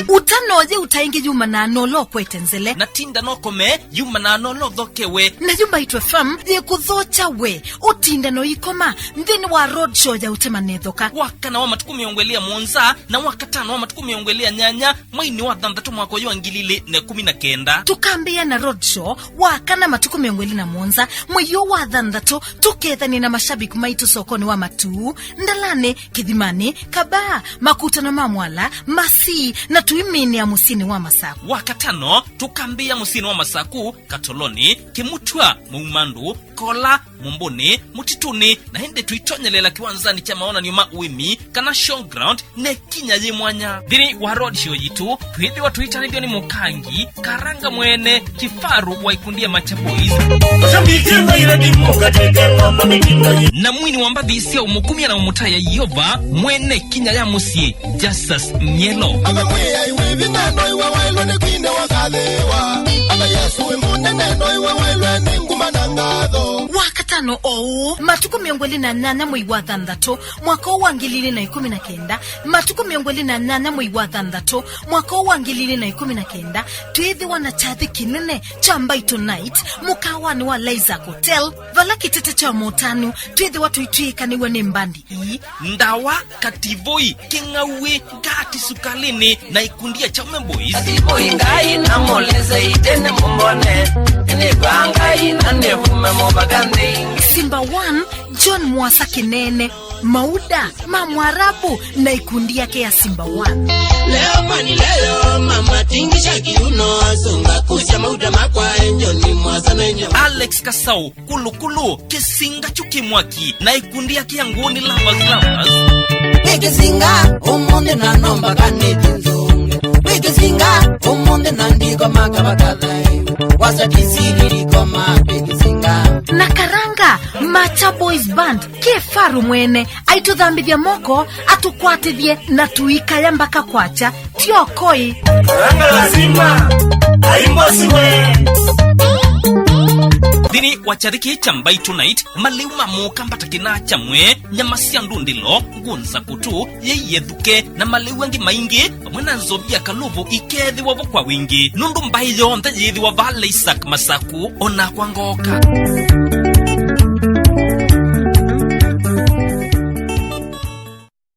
Utanoje utaingi yuma na nolo kwetenzele na tinda nokome yuma na nolo dhokewe na Mbaitu FM ye kuthocha we utinda no ikoma ndini wa road show ya utema nethoka wakana wa matuku miongelia monza na wakatano wa matuku miongelia nyanya mwaini wa dhandatu mwako yu angilile na 19 tukambia na road show wakana matuku miongeli na monza mwayo wa dhandatu tukethani na mashabiki maitu sokoni wa matu ndalane kithimani kaba makutano mamwala masi na tuimini ya musini wa masaku wakatano tukambia musini wa masaku katoloni kimutwa muumandu kola mumboni mutituni na hende tuitonyelela kiwanzani cha maona nyuma uimi kana showground ne kinya yimwanya dhini wa road show yitu tuhithi wa tuitanibia ni Mukangi Karanga mwene kifaru wa ikundia Macha Boys na mwini wa Mbathi isia umukumia na umutaya Yova mwene kinya ya musie Justus Nyelo wakatano matuku miongoli na nana mwei wa dhandatu mwaka wa ngilili na 19 matuku miongoli na nana mwei wa dhandatu mwaka wa ngilili na 19 tuithi wana chathi kinene cha Mbaitu night mukawani wa Lysak hotel vala kitete cha motanu tuithi watu ituikaniwe ni mbandi Mbatha Kativui kingawe gati sukalini na ikundia cha Boys Kativui ngai na moleze itene mumbone ene banga ina nevume mobagande Simba 1 John Muasa-Mauda mamwarabu na ikundi yake ya Simba 1 leo mani leo mama tingisha kiuno songa kusha Mauda makwa enjo ni Muasa menyo Alex Kasau kulukulu kisinga chukimwaki na ikundi yake ya Nguuni Lovers Wekezinga umunde na nomba kaneti nzunge Wekezinga umunde na ndiko makabakadai wasa kisiri koma wekezinga na Karanga Macha Boys Band kifaru mwene aitudhambithia moko atukwatithie na tuikaya mbaka kwacha tiokoi Karanga lazima aimbosiwe dhini wachariki cha Mbaitu night maliuma mukambata kina cha mwe nyamasia ndundilo ngunza kutu yeyethuke na maliwengi maingi pamwena nzobia kaluvu ikethi wavo kwa wingi nundu mbayo nthe yithi wa Lysak masaku ona kwa ngoka